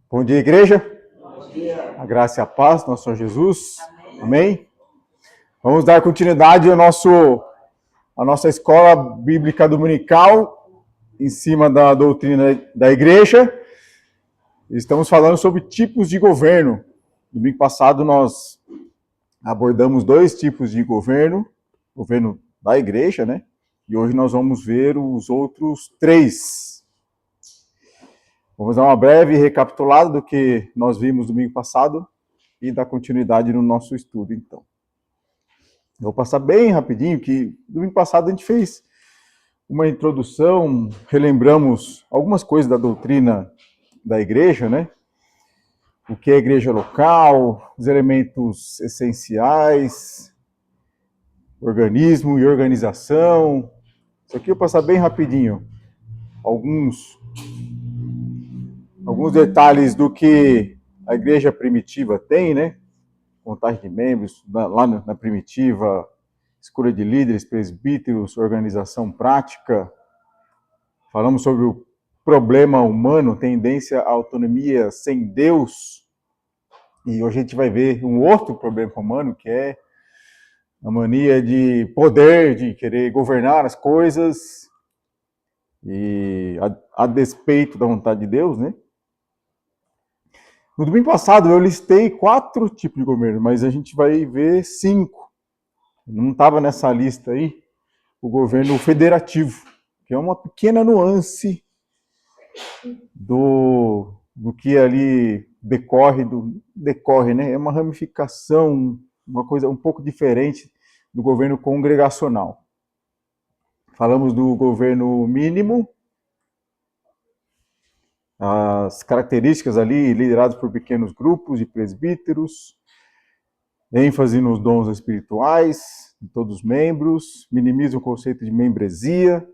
Bom dia, igreja. Bom dia. A graça e a paz do nosso Senhor Jesus. Amém. Vamos dar continuidade à nossa escola bíblica dominical em cima da doutrina da igreja. Estamos falando sobre tipos de governo. Domingo passado nós abordamos 2 tipos de governo da igreja, né? E hoje nós vamos ver os outros 3. Vamos dar uma breve recapitulada do que nós vimos domingo passado e dar continuidade no nosso estudo, então. Eu vou passar bem rapidinho, que domingo passado a gente fez uma introdução, relembramos algumas coisas da doutrina da igreja, né? O que é a igreja local, os elementos essenciais, organismo e organização. Isso aqui eu vou passar bem rapidinho. Alguns detalhes do que a igreja primitiva tem, né? Contagem de membros, lá na primitiva, escolha de líderes, presbíteros, organização prática. Falamos sobre o problema humano, tendência à autonomia sem Deus. E hoje a gente vai ver um outro problema humano, que é a mania de poder, de querer governar as coisas, e a despeito da vontade de Deus, né? No domingo passado eu listei 4 tipos de governo, mas a gente vai ver 5. Não estava nessa lista aí o governo federativo, que é uma pequena nuance do que ali decorre, né? É uma ramificação, uma coisa um pouco diferente do governo congregacional. Falamos do governo mínimo, as características ali lideradas por pequenos grupos de presbíteros, ênfase nos dons espirituais de todos os membros, minimiza o conceito de membresia,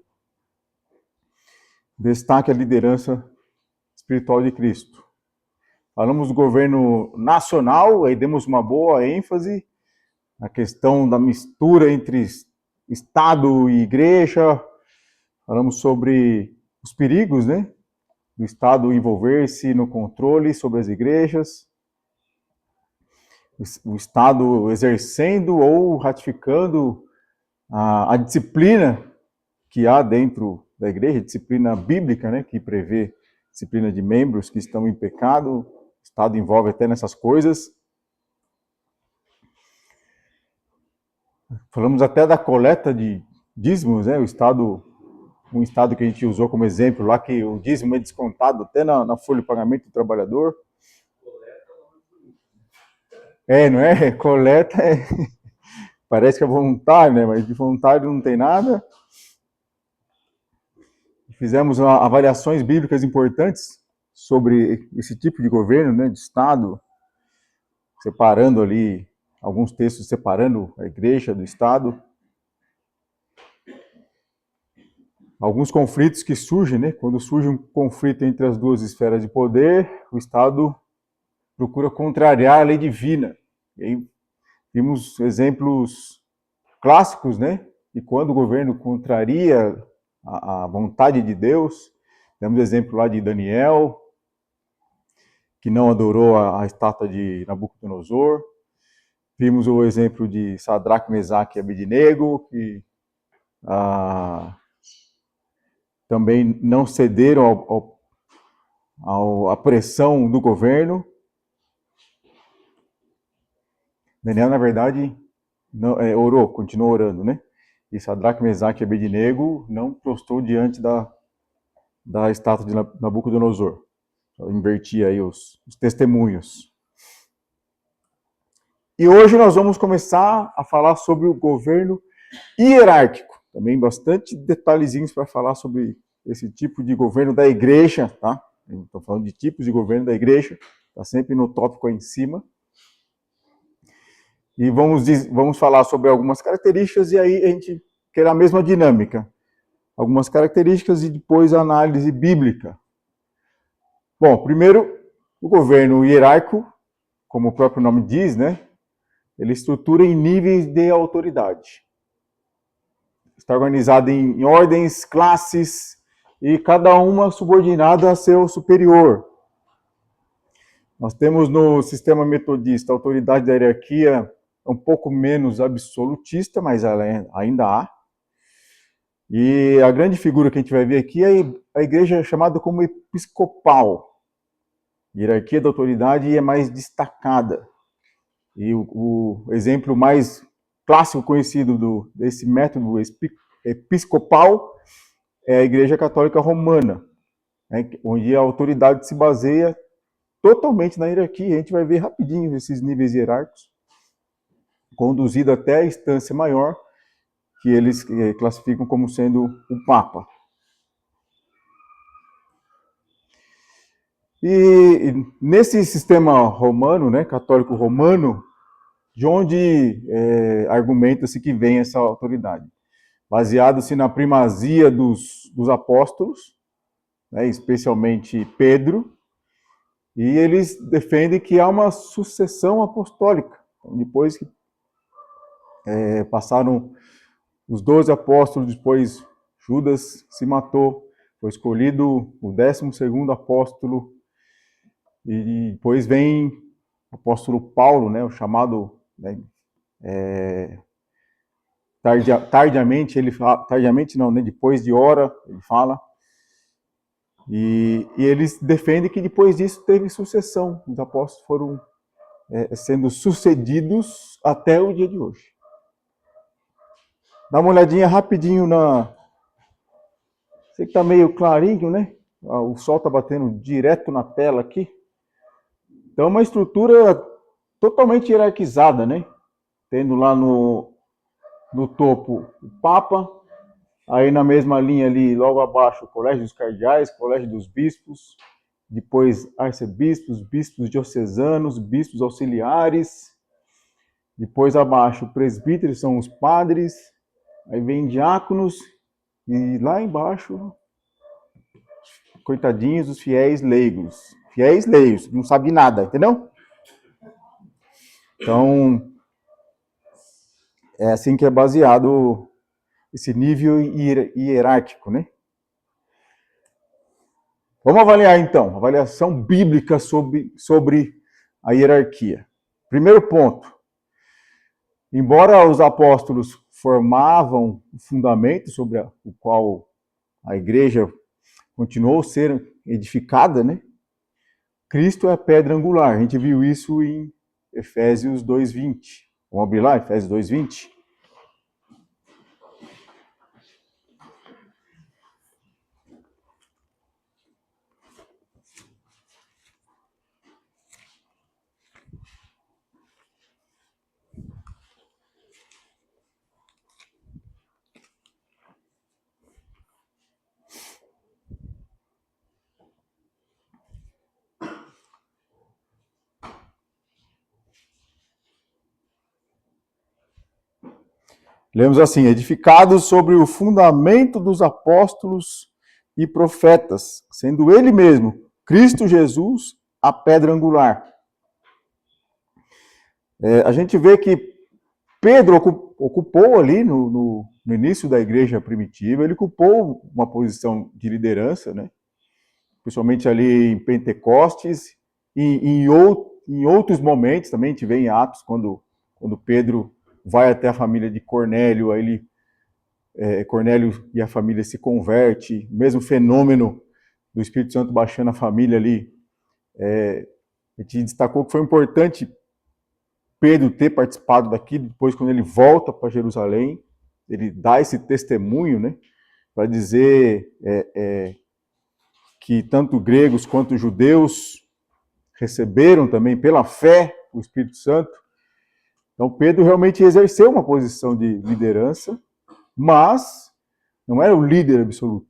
destaque a liderança espiritual de Cristo. Falamos do governo nacional, aí demos uma boa ênfase na questão da mistura entre Estado e igreja. Falamos sobre os perigos, né, do Estado envolver-se no controle sobre as igrejas, o Estado exercendo ou ratificando a disciplina que há dentro da igreja, disciplina bíblica, né, que prevê disciplina de membros que estão em pecado. O Estado envolve até nessas coisas. Falamos até da coleta de dízimos, né? Um estado que a gente usou como exemplo lá, que o dízimo é descontado até na folha de pagamento do trabalhador. Não é? Coleta parece que é voluntário, né? Mas de voluntário não tem nada. Fizemos avaliações bíblicas importantes sobre esse tipo de governo, né? De Estado, separando ali alguns textos, separando a igreja do Estado. Alguns conflitos que surgem, né? Quando surge um conflito entre as duas esferas de poder, o Estado procura contrariar a lei divina. E aí vimos exemplos clássicos, né? E quando o governo contraria a vontade de Deus, temos exemplo lá de Daniel, que não adorou a estátua de Nabucodonosor. Vimos o exemplo de Sadraque, Mesaque e Abednego, que também não cederam à pressão do governo. Daniel, na verdade, não, orou, continuou orando, né? E Sadraque, Mesaque e Abednego não prostrou diante da estátua de Nabucodonosor. Eu inverti aí os testemunhos. E hoje nós vamos começar a falar sobre o governo hierárquico. Também bastante detalhezinhos para falar sobre esse tipo de governo da igreja, tá? Estou falando de tipos de governo da igreja, está sempre no tópico aí em cima. E vamos falar sobre algumas características e aí a gente quer a mesma dinâmica. Algumas características e depois a análise bíblica. Bom, primeiro, o governo hierárquico, como o próprio nome diz, né? Ele estrutura em níveis de autoridade. Está organizado em ordens, classes, e cada uma subordinada a seu superior. Nós temos no sistema metodista a autoridade da hierarquia um pouco menos absolutista, mas ela ainda há. E a grande figura que a gente vai ver aqui é a igreja chamada como episcopal. A hierarquia da autoridade é mais destacada. E o exemplo mais clássico conhecido desse método episcopal é a Igreja Católica Romana, né, onde a autoridade se baseia totalmente na hierarquia. A gente vai ver rapidinho esses níveis hierárquicos, conduzido até a instância maior, que eles classificam como sendo o Papa. E nesse sistema romano, né, católico romano, de onde argumenta-se que vem essa autoridade? Baseado-se na primazia dos apóstolos, né, especialmente Pedro, e eles defendem que há uma sucessão apostólica. Então, depois que passaram os 12 apóstolos, depois Judas se matou, foi escolhido o 12º apóstolo, e depois vem o apóstolo Paulo, né, o chamado, né, tardiamente, ele fala, tardiamente não, né, depois de hora, ele fala, e eles defendem que depois disso teve sucessão, os apóstolos foram sendo sucedidos até o dia de hoje. Dá uma olhadinha rapidinho sei que tá meio clarinho, né? O sol tá batendo direto na tela aqui. Então, uma estrutura totalmente hierarquizada, né? Tendo lá no topo o Papa, aí na mesma linha ali, logo abaixo, o Colégio dos Cardeais, Colégio dos Bispos, depois arcebispos, bispos diocesanos, bispos auxiliares, depois abaixo presbíteros, são os padres, aí vem diáconos, e lá embaixo, coitadinhos, os fiéis leigos. Fiéis leigos, não sabe de nada, entendeu? Então, é assim que é baseado esse nível hierárquico, né? Vamos avaliar então, avaliação bíblica sobre a hierarquia. Primeiro ponto, embora os apóstolos formavam o fundamento sobre o qual a igreja continuou a ser edificada, né? Cristo é a pedra angular. A gente viu isso em Efésios 2:20. Vamos abrir lá, Efésios 2:20. Lemos assim: edificados sobre o fundamento dos apóstolos e profetas, sendo ele mesmo, Cristo Jesus, a pedra angular. A gente vê que Pedro ocupou ali no início da igreja primitiva, ele ocupou uma posição de liderança, né? Principalmente ali em Pentecostes, e em outros momentos também, a gente vê em Atos, quando Pedro vai até a família de Cornélio, aí Cornélio e a família se converte, mesmo fenômeno do Espírito Santo baixando a família ali, a gente destacou que foi importante Pedro ter participado daquilo, depois quando ele volta para Jerusalém, ele dá esse testemunho, né, para dizer que tanto gregos quanto judeus receberam também pela fé o Espírito Santo. Então Pedro realmente exerceu uma posição de liderança, mas não era o líder absoluto.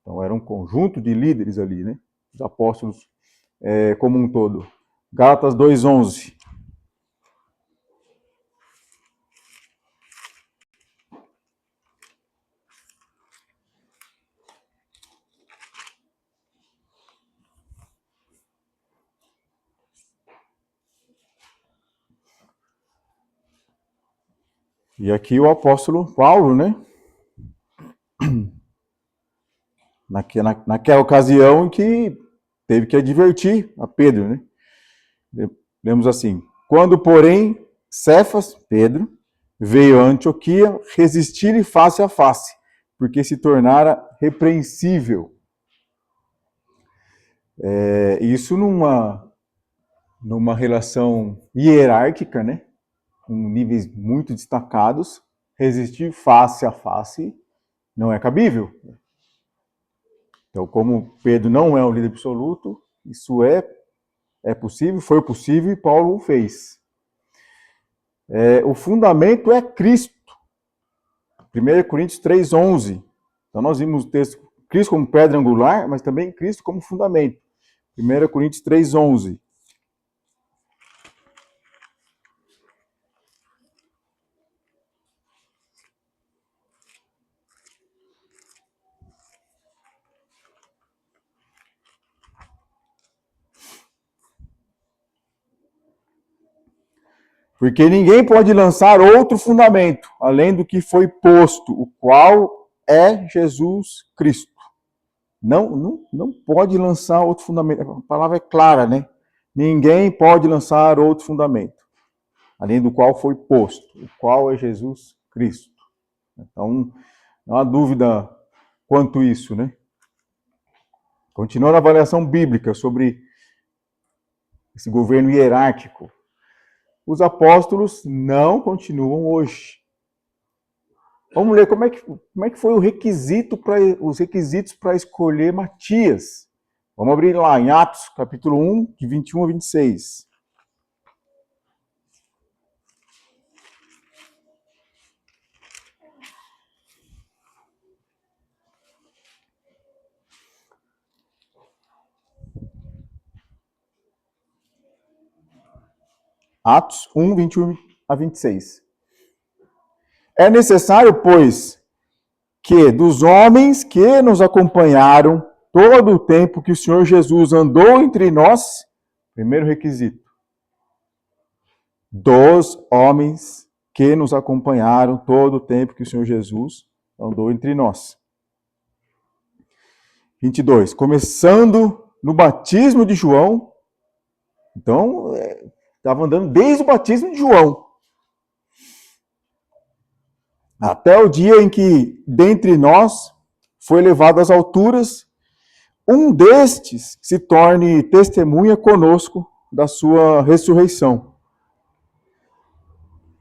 Então era um conjunto de líderes ali, né? Os apóstolos como um todo. Gálatas 2:11. E aqui o apóstolo Paulo, né? Naquela ocasião em que teve que advertir a Pedro, né? Lemos assim: quando, porém, Cefas, Pedro, veio a Antioquia, resistir-lhe face a face, porque se tornara repreensível. Isso numa relação hierárquica, né? Com níveis muito destacados, resistir face a face não é cabível. Então, como Pedro não é um líder absoluto, isso é possível, foi possível e Paulo o fez. O fundamento é Cristo. 1 Coríntios 3,11. Então, nós vimos o texto Cristo como pedra angular, mas também Cristo como fundamento. 1 Coríntios 3,11. Porque ninguém pode lançar outro fundamento, além do que foi posto, o qual é Jesus Cristo. Não pode lançar outro fundamento. A palavra é clara, né? Ninguém pode lançar outro fundamento, além do qual foi posto, o qual é Jesus Cristo. Então, não há dúvida quanto a isso, né? Continuando a avaliação bíblica sobre esse governo hierárquico. Os apóstolos não continuam hoje. Vamos ler como é que foi os requisitos para escolher Matias. Vamos abrir lá em Atos, capítulo 1, de 21 a 26. Atos 1, 21 a 26. É necessário, pois, que dos homens que nos acompanharam todo o tempo que o Senhor Jesus andou entre nós, primeiro requisito, dos homens que nos acompanharam todo o tempo que o Senhor Jesus andou entre nós. 22. Começando no batismo de João. Então, estava andando desde o batismo de João. Até o dia em que, dentre nós, foi levado às alturas, um destes se torne testemunha conosco da sua ressurreição.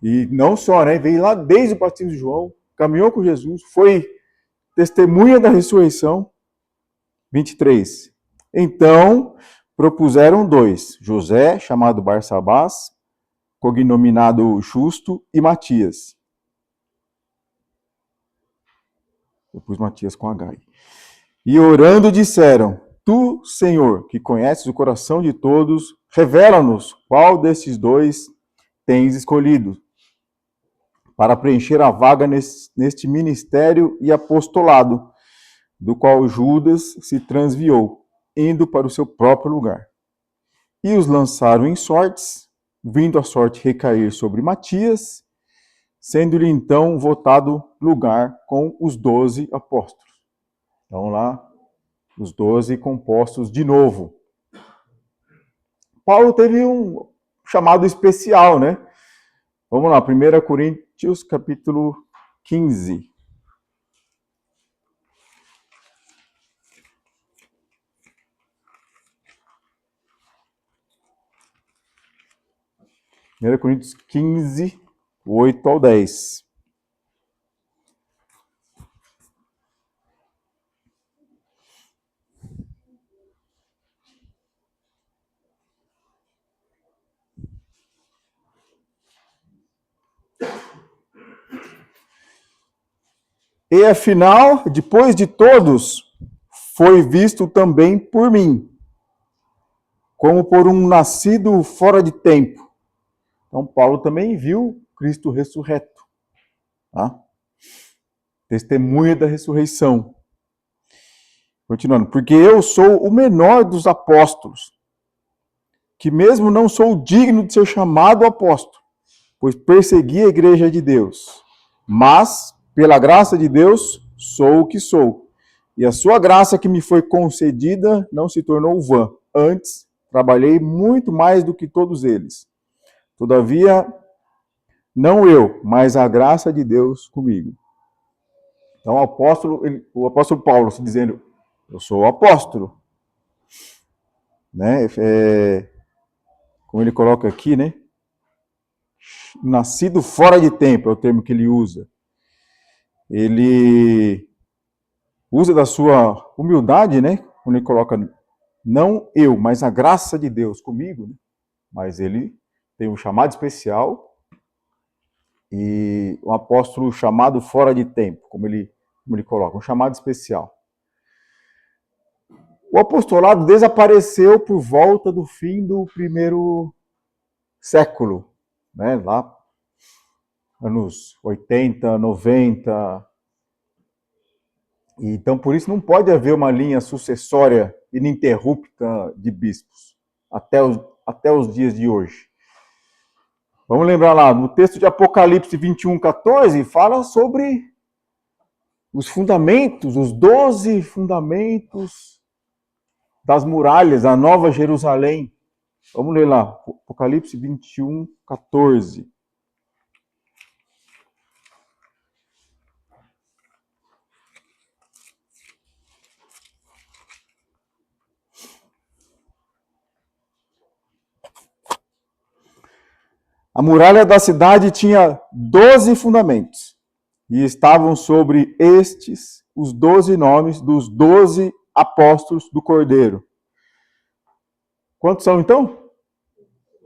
E não só, né? Veio lá desde o batismo de João, caminhou com Jesus, foi testemunha da ressurreição. 23. Então, propuseram dois, José, chamado Barsabás, cognominado Justo, e Matias. Eu pus Matias com H. E orando disseram, tu, Senhor, que conheces o coração de todos, revela-nos qual destes dois tens escolhido para preencher a vaga neste ministério e apostolado, do qual Judas se transviou, indo para o seu próprio lugar. E os lançaram em sortes, vindo a sorte recair sobre Matias, sendo-lhe então votado lugar com os 12 apóstolos. Então lá, os 12 compostos de novo. Paulo teve um chamado especial, né? Vamos lá, 1 Coríntios, capítulo 15. Primeira Coríntios 15, 8 ao 10. E afinal, depois de todos, foi visto também por mim, como por um nascido fora de tempo. Então, Paulo também viu Cristo ressurreto. Tá? Testemunha da ressurreição. Continuando. Porque eu sou o menor dos apóstolos, que mesmo não sou digno de ser chamado apóstolo, pois persegui a igreja de Deus. Mas, pela graça de Deus, sou o que sou. E a sua graça que me foi concedida não se tornou vã. Antes, trabalhei muito mais do que todos eles. Todavia, não eu, mas a graça de Deus comigo. Então, o apóstolo Paulo se dizendo, eu sou o apóstolo, né? Como ele coloca aqui, né? Nascido fora de tempo é o termo que ele usa. Ele usa da sua humildade, né? Quando ele coloca, não eu, mas a graça de Deus comigo, né? Mas ele tem um chamado especial e um apóstolo chamado fora de tempo, como ele coloca, um chamado especial. O apostolado desapareceu por volta do fim do primeiro século, né? Lá, anos 80, 90. E, então, por isso, não pode haver uma linha sucessória ininterrupta de bispos até os dias de hoje. Vamos lembrar lá, no texto de Apocalipse 21, 14, fala sobre os fundamentos, os 12 fundamentos das muralhas da Nova Jerusalém. Vamos ler lá, Apocalipse 21, 14. A muralha da cidade tinha 12 fundamentos, e estavam sobre estes os 12 nomes dos 12 apóstolos do Cordeiro. Quantos são, então?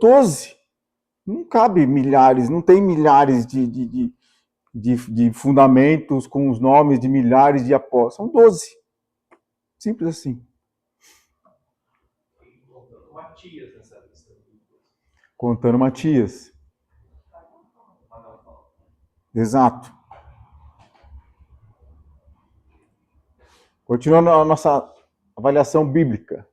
12. Não cabe milhares, não tem milhares de fundamentos com os nomes de milhares de apóstolos. São 12. Simples assim. Contando Matias. Exato. Continuando a nossa avaliação bíblica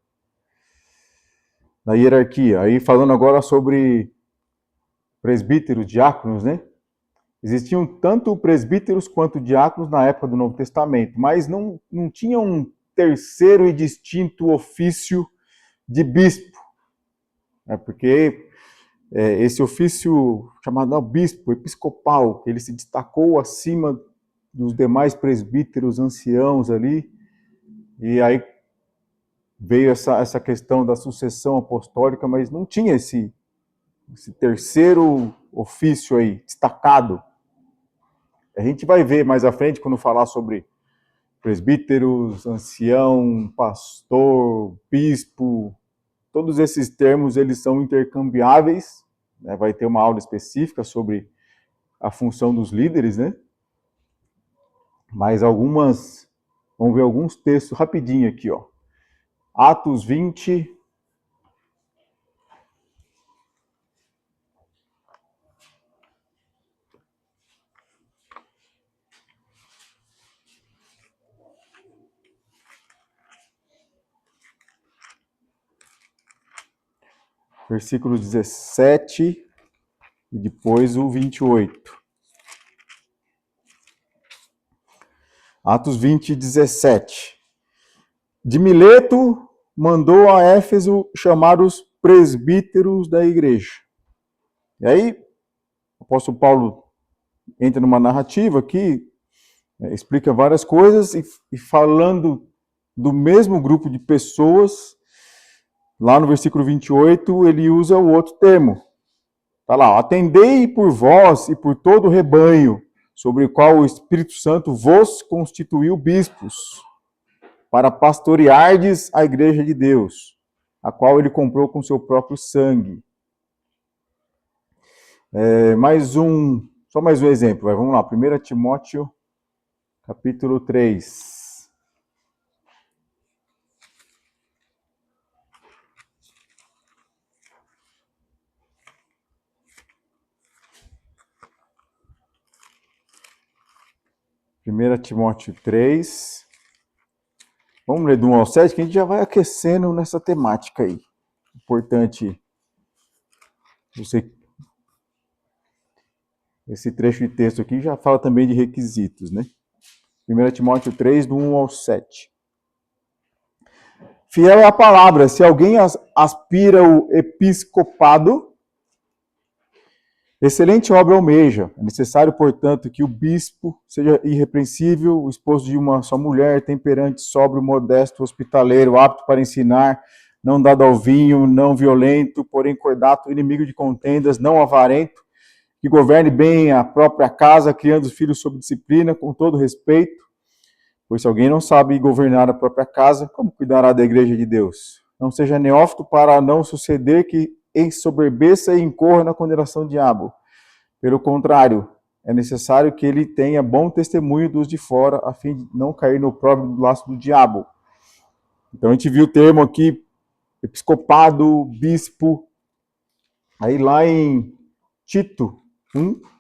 da hierarquia. Aí falando agora sobre presbíteros, diáconos, né? Existiam tanto presbíteros quanto diáconos na época do Novo Testamento, mas não tinha um terceiro e distinto ofício de bispo. Porque esse ofício chamado bispo, episcopal, ele se destacou acima dos demais presbíteros anciãos ali, e aí veio essa questão da sucessão apostólica, mas não tinha esse terceiro ofício aí, destacado. A gente vai ver mais à frente, quando falar sobre presbíteros, ancião, pastor, bispo, todos esses termos, eles são intercambiáveis, né? Vai ter uma aula específica sobre a função dos líderes, né? Mas vamos ver alguns textos rapidinho aqui, ó. Atos 20, versículo 17 e depois o 28. Atos 20, 17. De Mileto mandou a Éfeso chamar os presbíteros da igreja. E aí, o apóstolo Paulo entra numa narrativa aqui, explica várias coisas, e falando do mesmo grupo de pessoas, lá no versículo 28, ele usa o outro termo. Está lá, atendei por vós e por todo o rebanho, sobre o qual o Espírito Santo vos constituiu bispos, para pastoreardes a igreja de Deus, a qual ele comprou com seu próprio sangue. Só mais um exemplo, vamos lá, 1 Timóteo, capítulo 3. Primeira Timóteo 3. Vamos ler do 1 ao 7, que a gente já vai aquecendo nessa temática aí. Importante esse trecho de texto aqui já fala também de requisitos, né? 1 Timóteo 3, do 1 ao 7. Fiel é a palavra. Se alguém aspira o episcopado, excelente obra almeja. É necessário, portanto, que o bispo seja irrepreensível, o esposo de uma só mulher, temperante, sóbrio, modesto, hospitaleiro, apto para ensinar, não dado ao vinho, não violento, porém cordato, inimigo de contendas, não avarento, que governe bem a própria casa, criando os filhos sob disciplina, com todo respeito. Pois se alguém não sabe governar a própria casa, como cuidará da igreja de Deus? Não seja neófito para não suceder que ensoberbeça e incorra na condenação do diabo. Pelo contrário, é necessário que ele tenha bom testemunho dos de fora, a fim de não cair no próprio laço do diabo. Então a gente viu o termo aqui, episcopado, bispo. Aí lá em Tito 1,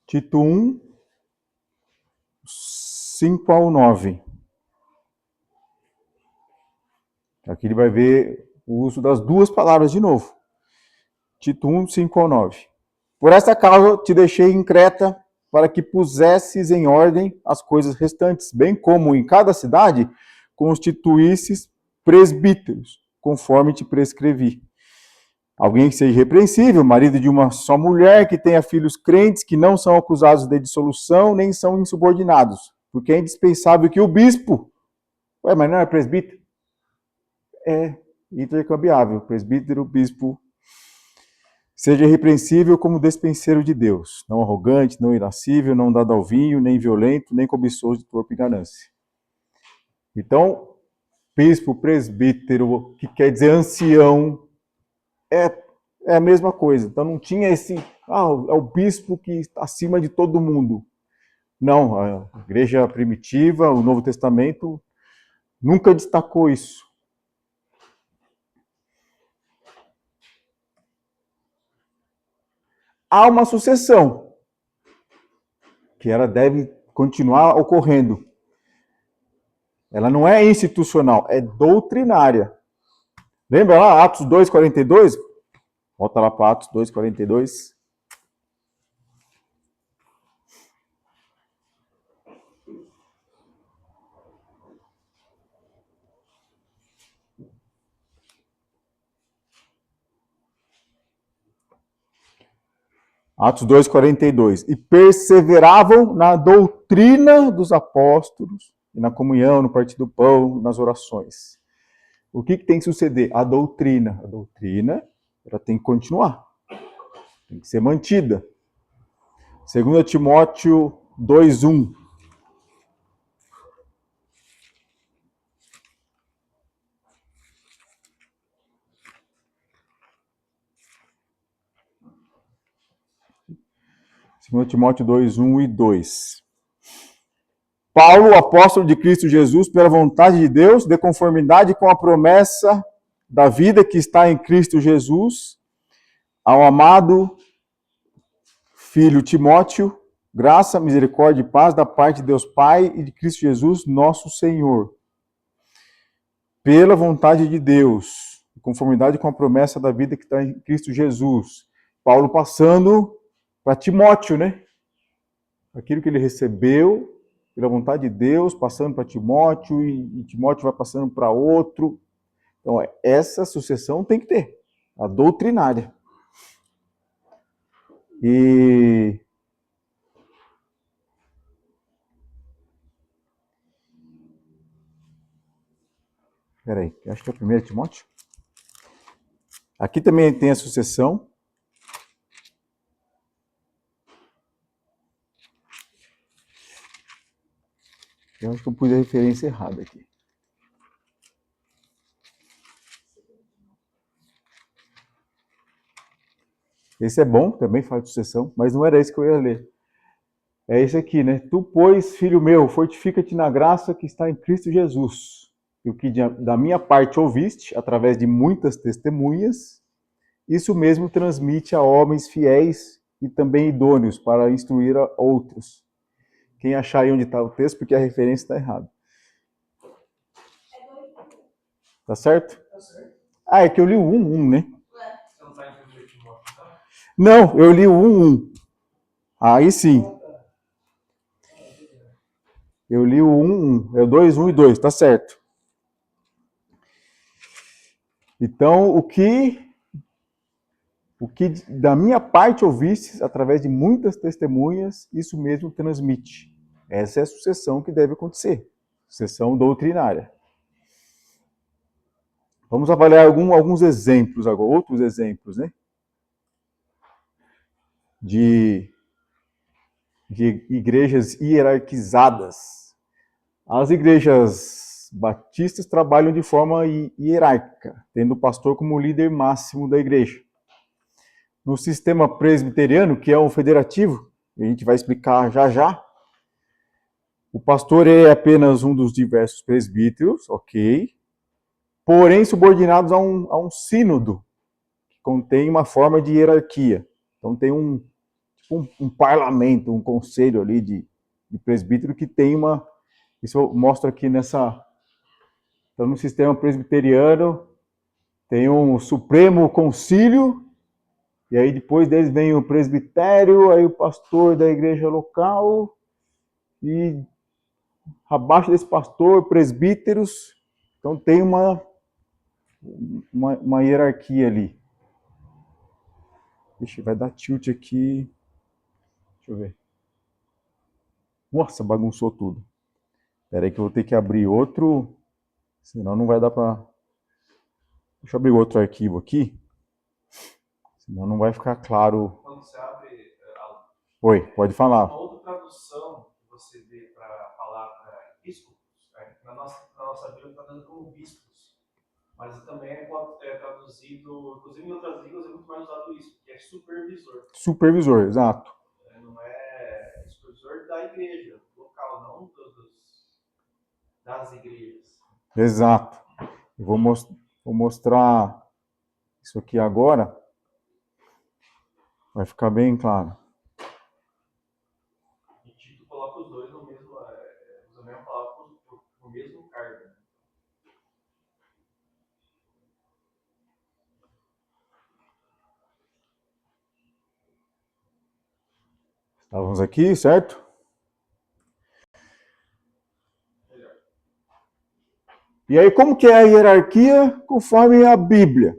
Tito 1, 5 ao 9. Aqui ele vai ver o uso das duas palavras de novo. Tito 1, 5 ao 9. Por esta causa te deixei em Creta, para que pusesses em ordem as coisas restantes, bem como em cada cidade constituísses presbíteros, conforme te prescrevi. Alguém que seja irrepreensível, marido de uma só mulher, que tenha filhos crentes, que não são acusados de dissolução, nem são insubordinados. Porque é indispensável que o bispo... Ué, mas não é presbítero? É intercambiável. Presbítero, bispo... Seja irrepreensível como despenseiro de Deus, não arrogante, não irascível, não dado ao vinho, nem violento, nem cobiçoso de torpe ganância. Então, bispo, presbítero, que quer dizer ancião, é a mesma coisa. Então não tinha esse, é o bispo que está acima de todo mundo. Não, a igreja primitiva, o Novo Testamento, nunca destacou isso. Há uma sucessão, que ela deve continuar ocorrendo. Ela não é institucional, é doutrinária. Lembra lá, Atos 2,42? Volta lá para Atos 2,42. Atos 2,42. E perseveravam na doutrina dos apóstolos, e na comunhão, no partir do pão, nas orações. O que tem que suceder? A doutrina. A doutrina, ela tem que continuar. Tem que ser mantida. 2 Timóteo 2,1. Timóteo 2:1 e 2. Paulo, apóstolo de Cristo Jesus, pela vontade de Deus, de conformidade com a promessa da vida que está em Cristo Jesus, ao amado filho Timóteo, graça, misericórdia e paz da parte de Deus Pai e de Cristo Jesus, nosso Senhor. Pela vontade de Deus, de conformidade com a promessa da vida que está em Cristo Jesus. Paulo passando para Timóteo, né? Aquilo que ele recebeu pela vontade de Deus, passando para Timóteo, e Timóteo vai passando para outro. Então, essa sucessão tem que ter, a doutrinária. E peraí, acho que é o 1 Timóteo. Aqui também tem a sucessão. Eu acho que eu pus a referência errada aqui. Esse é bom, também fala de sucessão, mas não era esse que eu ia ler. É esse aqui, né? Tu, pois, filho meu, fortifica-te na graça que está em Cristo Jesus. E o que da minha parte ouviste, através de muitas testemunhas, isso mesmo transmite a homens fiéis e também idôneos para instruir a outros. Quem achar aí onde está o texto, porque a referência está errada. Tá certo? Tá certo. É que eu li o 1, né? Não, eu li o 1:1. Aí sim. Eu li o 1:1. É o 2:1 e 2, tá certo. Então, o que da minha parte ouvistes, através de muitas testemunhas, isso mesmo transmite. Essa é a sucessão que deve acontecer. Sucessão doutrinária. Vamos avaliar alguns exemplos agora, outros exemplos, né? De igrejas hierarquizadas. As igrejas batistas trabalham de forma hierárquica, tendo o pastor como líder máximo da igreja. No sistema presbiteriano, que é um federativo, a gente vai explicar já já, o pastor é apenas um dos diversos presbíteros, ok, porém subordinados a um sínodo, que contém uma forma de hierarquia. Então tem um parlamento, um conselho ali de presbítero que tem uma... Isso eu mostro aqui nessa... Então no sistema presbiteriano tem um Supremo Concílio, e aí depois deles vem o presbitério, aí o pastor da igreja local, e abaixo desse pastor, presbíteros. Então tem uma hierarquia ali. Ixi, vai dar tilt aqui. Deixa eu ver. Nossa, bagunçou tudo. Espera aí que eu vou ter que abrir outro, senão não vai dar para... Deixa eu abrir outro arquivo aqui, senão não vai ficar claro. Quando você abre... Oi, pode falar. Uma outra tradução que você vê para a palavra bispos, na nossa Bíblia está dando como bispos, mas também é traduzido, inclusive em outras línguas é muito mais usado isso, que é supervisor. Supervisor, exato. Não é supervisor da igreja local, não das igrejas. Exato. Eu vou mostrar isso aqui agora. Vai ficar bem claro. E Tito coloca os dois no mesmo, usa a mesma palavra no mesmo cargo. Estávamos aqui, certo? E aí, como que é a hierarquia conforme a Bíblia?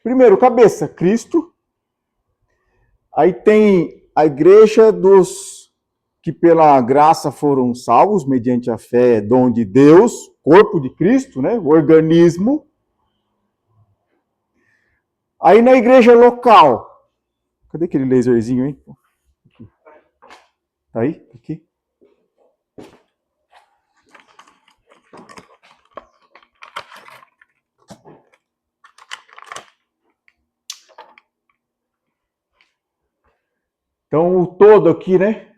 Primeiro, cabeça, Cristo. Aí tem a igreja dos que pela graça foram salvos, mediante a fé, dom de Deus, corpo de Cristo, né? O organismo. Aí na igreja local, cadê aquele laserzinho, hein? Tá aí? Aqui. Então, o todo aqui, né?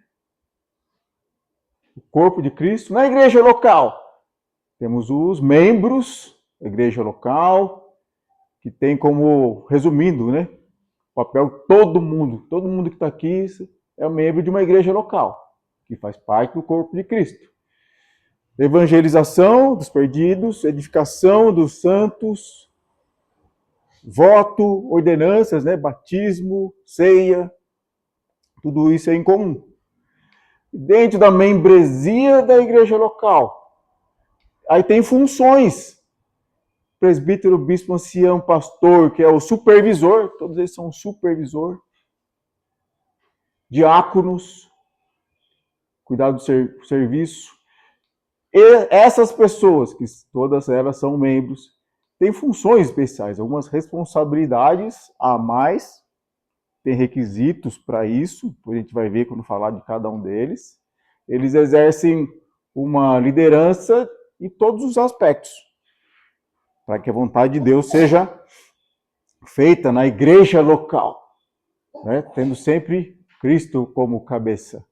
O corpo de Cristo. Na igreja local, temos os membros da igreja local, que tem como, resumindo, né? O papel de todo mundo que está aqui é membro de uma igreja local, que faz parte do corpo de Cristo. Evangelização dos perdidos, edificação dos santos, voto, ordenanças, né? Batismo, ceia, tudo isso é em comum. Dentro da membresia da igreja local, aí tem funções. Presbítero, bispo, ancião, pastor, que é o supervisor, todos eles são supervisor. Diáconos, cuidar do serviço. E essas pessoas, que todas elas são membros, têm funções especiais, algumas responsabilidades a mais, tem requisitos para isso, a gente vai ver quando falar de cada um deles. Eles exercem uma liderança em todos os aspectos, para que a vontade de Deus seja feita na igreja local, né? Tendo sempre Cristo como cabeça.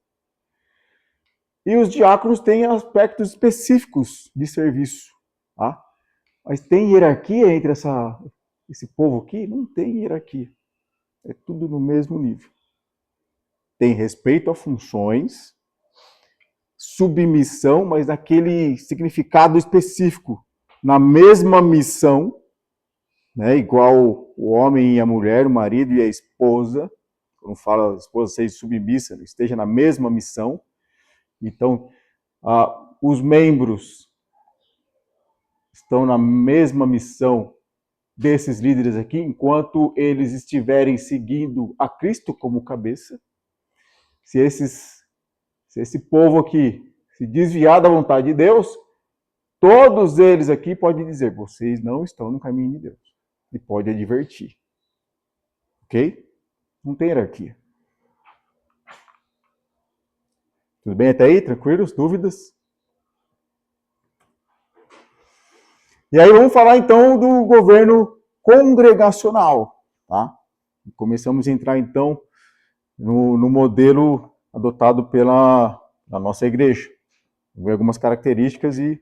E os diáconos têm aspectos específicos de serviço, tá? Mas tem hierarquia entre esse povo aqui? Não tem hierarquia. É tudo no mesmo nível. Tem respeito a funções, submissão, mas naquele significado específico, na mesma missão, né? Igual o homem e a mulher, o marido e a esposa. Quando fala a esposa seja submissa, esteja na mesma missão. Então, os membros estão na mesma missão desses líderes aqui, enquanto eles estiverem seguindo a Cristo como cabeça. Se esse povo aqui se desviar da vontade de Deus, todos eles aqui podem dizer, vocês não estão no caminho de Deus. E pode advertir. Ok? Não tem hierarquia. Tudo bem até aí? Tranquilos? Dúvidas? E aí vamos falar então do governo congregacional, tá? Começamos a entrar então no modelo adotado pela nossa igreja. Vou ver algumas características e...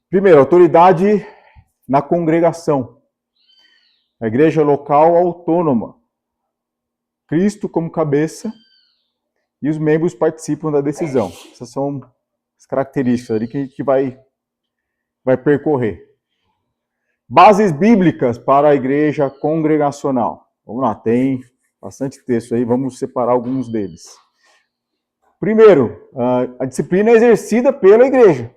Primeiro, autoridade na congregação. A igreja local autônoma. Cristo como cabeça e os membros participam da decisão. Essas são as características ali que a gente vai percorrer. Bases bíblicas para a igreja congregacional. Vamos lá, tem bastante texto aí, vamos separar alguns deles. Primeiro, a disciplina é exercida pela igreja.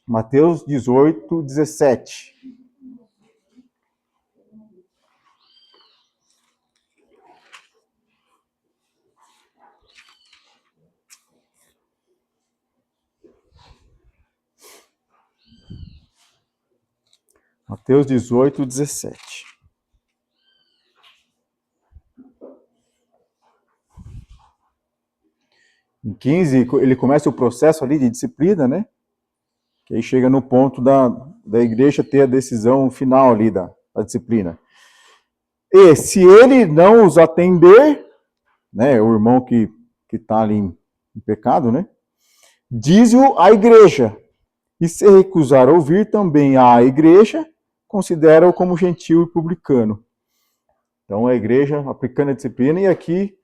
Mateus 18, 17. Mateus 18, 17. Em 15, ele começa o processo ali de disciplina, né? Que aí chega no ponto da igreja ter a decisão final ali da disciplina. E se ele não os atender, né, o irmão que está ali em pecado, né? Diz-o à igreja. E se recusar ouvir também à igreja, considera-o como gentil e publicano. Então a igreja aplicando a disciplina e aqui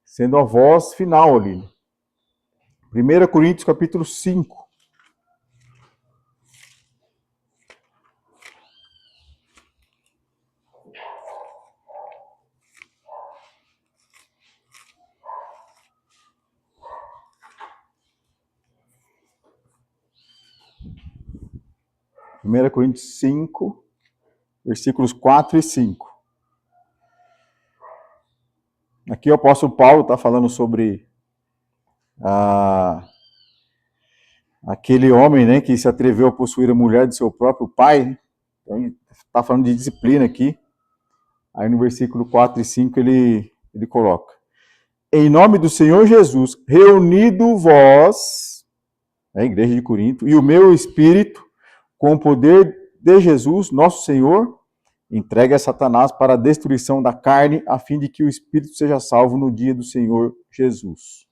sendo a voz final ali. 1 Coríntios capítulo 5. Primeira Coríntios 5, versículos 4 e 5. Aqui o apóstolo Paulo está falando sobre aquele homem, né, que se atreveu a possuir a mulher de seu próprio pai. Então, está falando de disciplina aqui. Aí no versículo 4 e 5 ele coloca: em nome do Senhor Jesus, reunido vós, a igreja de Corinto, e o meu espírito, com o poder de Jesus, nosso Senhor, entregue a Satanás para a destruição da carne, a fim de que o espírito seja salvo no dia do Senhor Jesus.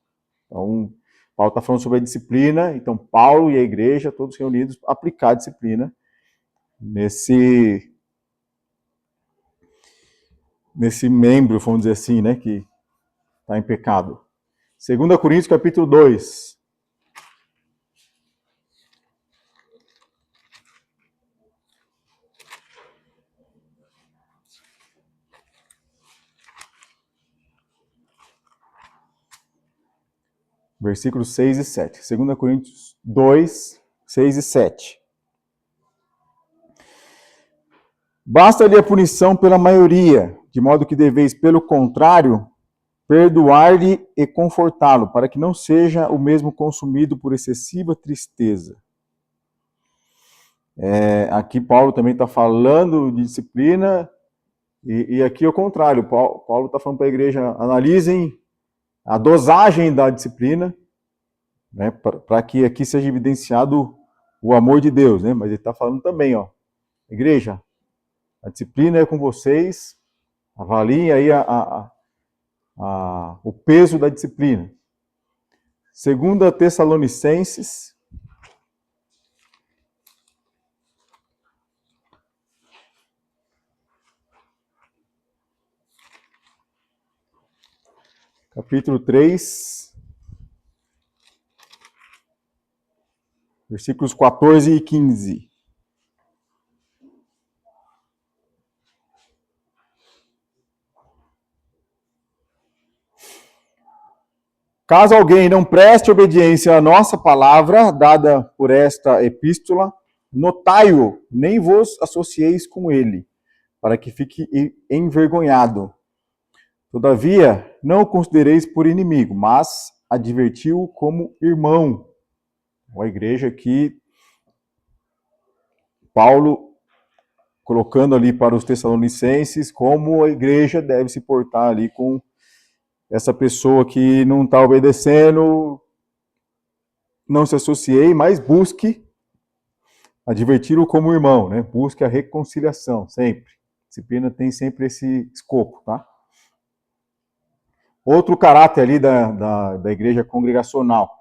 Então, Paulo está falando sobre a disciplina, então Paulo e a igreja, todos reunidos, aplicar a disciplina nesse membro, vamos dizer assim, né, que está em pecado. 2 Coríntios capítulo 2. Versículos 6 e 7. 2 Coríntios 2, 6 e 7. Basta-lhe a punição pela maioria, de modo que deveis, pelo contrário, perdoar-lhe e confortá-lo, para que não seja o mesmo consumido por excessiva tristeza. Aqui Paulo também está falando de disciplina, e aqui é o contrário. Paulo está falando para a igreja, analisem a dosagem da disciplina, né, para que aqui seja evidenciado o amor de Deus, né? Mas ele está falando também, ó, igreja, a disciplina é com vocês, avaliem aí o peso da disciplina. 2 Tessalonicenses, capítulo 3, versículos 14 e 15. Caso alguém não preste obediência à nossa palavra, dada por esta epístola, notai-o, nem vos associeis com ele, para que fique envergonhado. Todavia, não o considereis por inimigo, mas advertiu-o como irmão. A igreja aqui, Paulo colocando ali para os Tessalonicenses como a igreja deve se portar ali com essa pessoa que não está obedecendo, não se associei, mas busque advertir-o como irmão, né? Busque a reconciliação, sempre. A disciplina tem sempre esse escopo, tá? Outro caráter ali da igreja congregacional.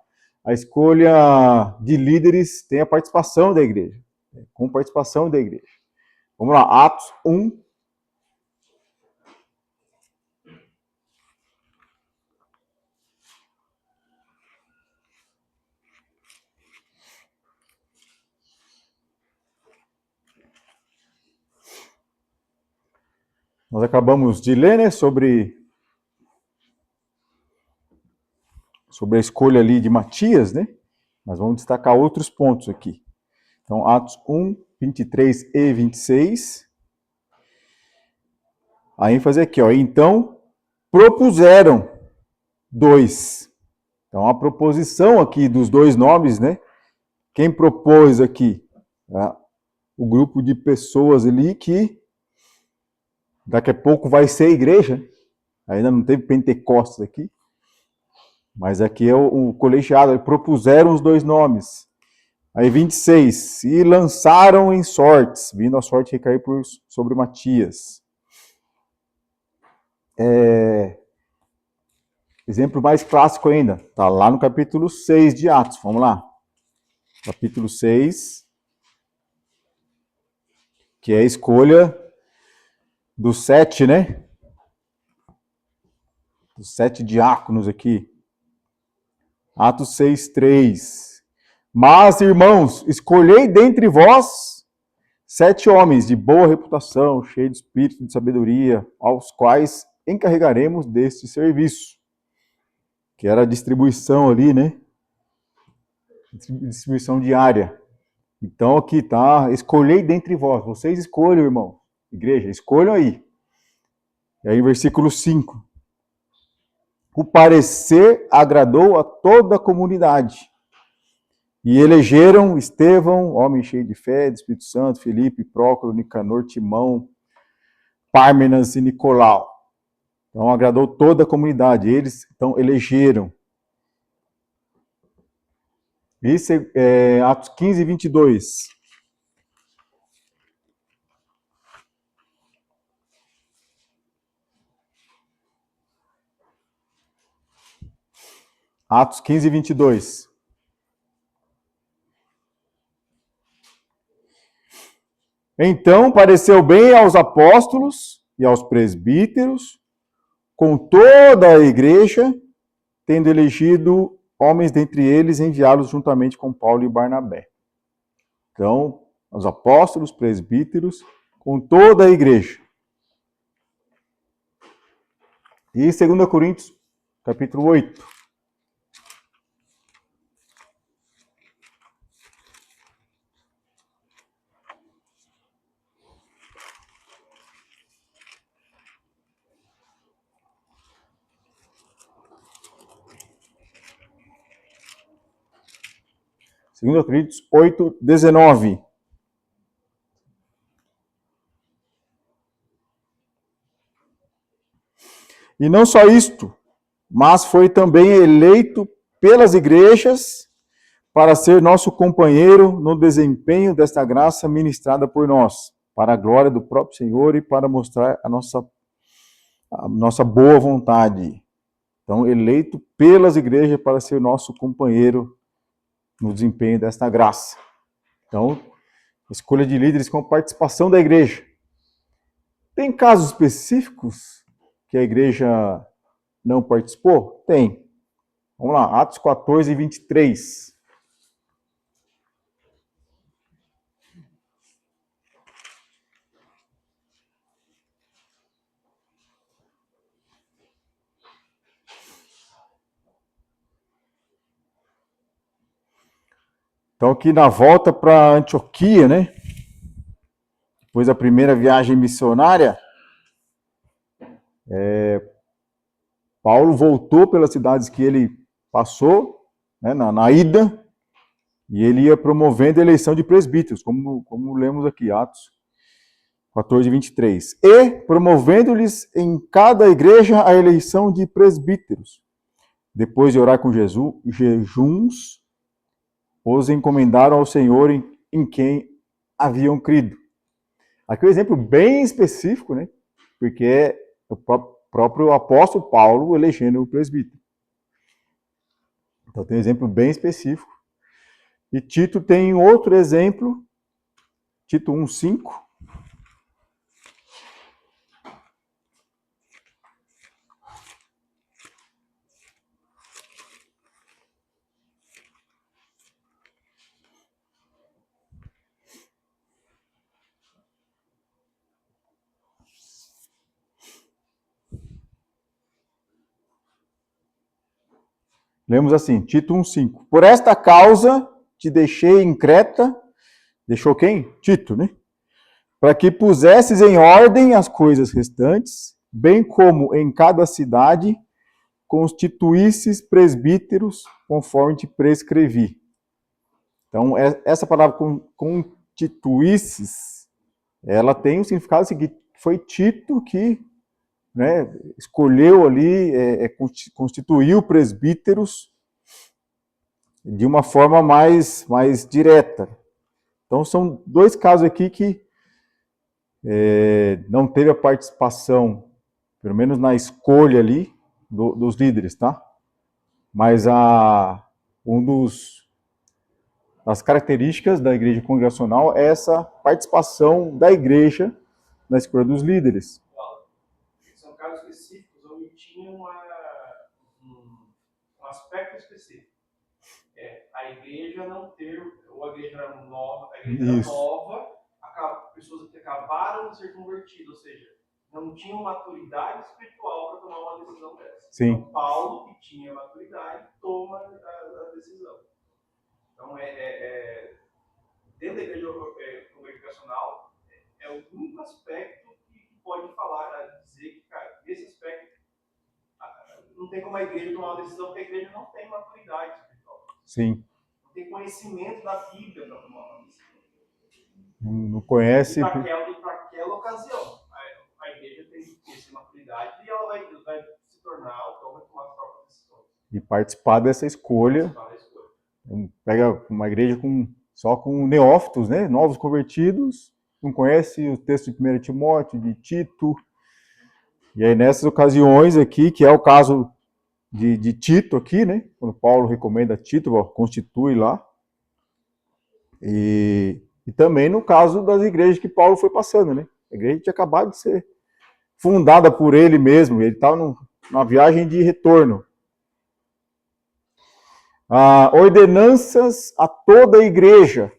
A escolha de líderes tem a participação da igreja, com participação da igreja. Vamos lá, Atos 1. Nós acabamos de ler, né, sobre a escolha ali de Matias, né? Mas vamos destacar outros pontos aqui. Então, Atos 1, 23 e 26. A ênfase aqui, ó. Então, propuseram dois. Então, a proposição aqui dos dois nomes, né? Quem propôs aqui? Tá? O grupo de pessoas ali que daqui a pouco vai ser a igreja. Ainda não teve Pentecostes aqui. Mas aqui é o colegiado. Propuseram os dois nomes. Aí 26. E lançaram em sortes, vindo a sorte recair sobre Matias. Exemplo mais clássico ainda, está lá no capítulo 6 de Atos. Vamos lá. Capítulo 6, que é a escolha dos 7, né? Dos 7 diáconos aqui. Atos 6, 3. Mas, irmãos, escolhei dentre vós 7 homens de boa reputação, cheios de espírito de sabedoria, aos quais encarregaremos deste serviço. Que era a distribuição ali, né? Distribuição diária. Então aqui tá, escolhei dentre vós. Vocês escolham, irmão. Igreja, escolham aí. E aí, versículo 5. O parecer agradou a toda a comunidade. E elegeram Estevão, homem cheio de fé, de Espírito Santo, Filipe, Prócoro, Nicanor, Timão, Pármenas e Nicolau. Então agradou toda a comunidade. Eles então elegeram. Isso é Atos 15, 22. Atos 15, 22. Então pareceu bem aos apóstolos e aos presbíteros, com toda a igreja, tendo elegido homens dentre eles, enviá-los juntamente com Paulo e Barnabé. Então, os apóstolos, presbíteros, com toda a igreja. E 2 Coríntios, capítulo 8. Segundo Coríntios 8, 19. E não só isto, mas foi também eleito pelas igrejas para ser nosso companheiro no desempenho desta graça ministrada por nós, para a glória do próprio Senhor e para mostrar a nossa boa vontade. Então, eleito pelas igrejas para ser nosso companheiro no desempenho desta graça. Então, escolha de líderes com participação da igreja. Tem casos específicos que a igreja não participou? Tem. Vamos lá, Atos 14, 23. Então, aqui na volta para Antioquia, né? Depois da primeira viagem missionária, Paulo voltou pelas cidades que ele passou, né, na ida, e ele ia promovendo a eleição de presbíteros, como lemos aqui, Atos 14, 23. E promovendo-lhes em cada igreja a eleição de presbíteros. Depois de orar com Jesus, jejuns, os encomendaram ao Senhor em quem haviam crido. Aqui é um exemplo bem específico, né? Porque é o próprio apóstolo Paulo elegendo o presbítero. Então tem um exemplo bem específico. E Tito tem outro exemplo, Tito 1:5. Lemos assim, Tito 1:5. Por esta causa te deixei em Creta, deixou quem? Tito, né? Para que pusesses em ordem as coisas restantes, bem como em cada cidade constituísses presbíteros, conforme te prescrevi. Então, essa palavra constituísses, ela tem o significado seguinte, foi Tito que, né, escolheu ali, constituiu presbíteros de uma forma mais direta. Então, são dois casos aqui que não teve a participação, pelo menos na escolha ali, dos líderes, tá? Mas das características da igreja congregacional é essa participação da igreja na escolha dos líderes. São casos específicos onde tinha um aspecto específico. A igreja não ter, ou a igreja era nova, pessoas que acabaram de ser convertidas, ou seja, não tinham maturidade espiritual para tomar uma decisão dessa. Sim. Então, Paulo, que tinha maturidade, toma a decisão. Então, dentro da igreja congregacional, é o único aspecto que pode dizer que, cara, nesse aspecto, não tem como a igreja tomar uma decisão, porque a igreja não tem maturidade espiritual. Sim. Não tem conhecimento da Bíblia para tomar uma decisão. Não conhece. E para aquela ocasião, a igreja tem que ter essa maturidade e ela vai se tornar autônoma e tomar as próprias decisões. E participar dessa escolha. Pega uma igreja só com neófitos, né? Novos convertidos, não conhece o texto de 1 Timóteo, de Tito. E aí, nessas ocasiões aqui, que é o caso de Tito aqui, né? Quando Paulo recomenda Tito, constitui lá. E também no caso das igrejas que Paulo foi passando, né? A igreja tinha acabado de ser fundada por ele mesmo, ele estava numa viagem de retorno. Ordenanças a toda a igreja.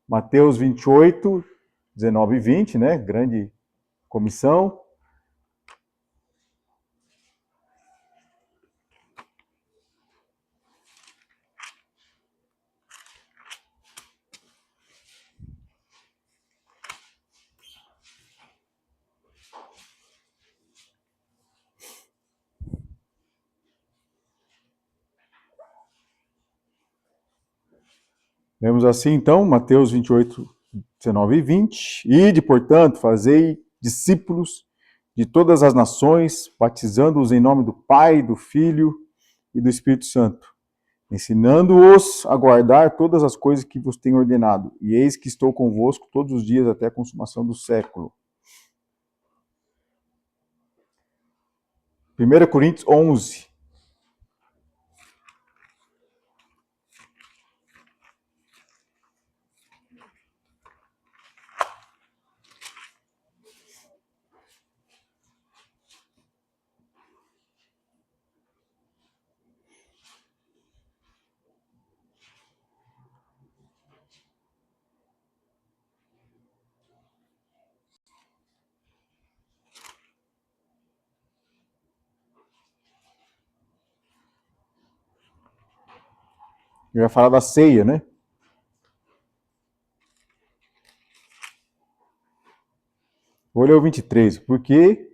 Mateus 28, 19 e 20, né? Grande comissão. Lemos assim, então, Mateus 28, 19 e 20. Ide, portanto, fazei discípulos de todas as nações, batizando-os em nome do Pai, do Filho e do Espírito Santo, ensinando-os a guardar todas as coisas que vos tenho ordenado. E eis que estou convosco todos os dias até a consumação do século. 1 Coríntios 11. Eu ia falar da ceia, né? Vou ler o 23. Porque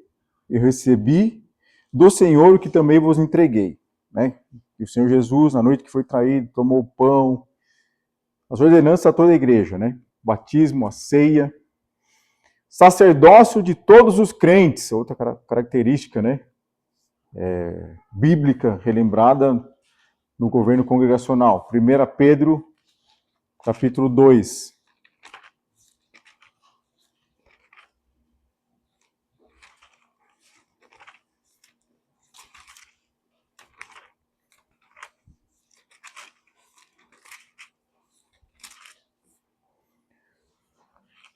eu recebi do Senhor o que também vos entreguei. Né? E o Senhor Jesus, na noite que foi traído, tomou o pão. As ordenanças a toda a igreja, né? Batismo, a ceia. Sacerdócio de todos os crentes, outra característica, né? Bíblica, relembrada no governo congregacional. 1 Pedro, capítulo 2.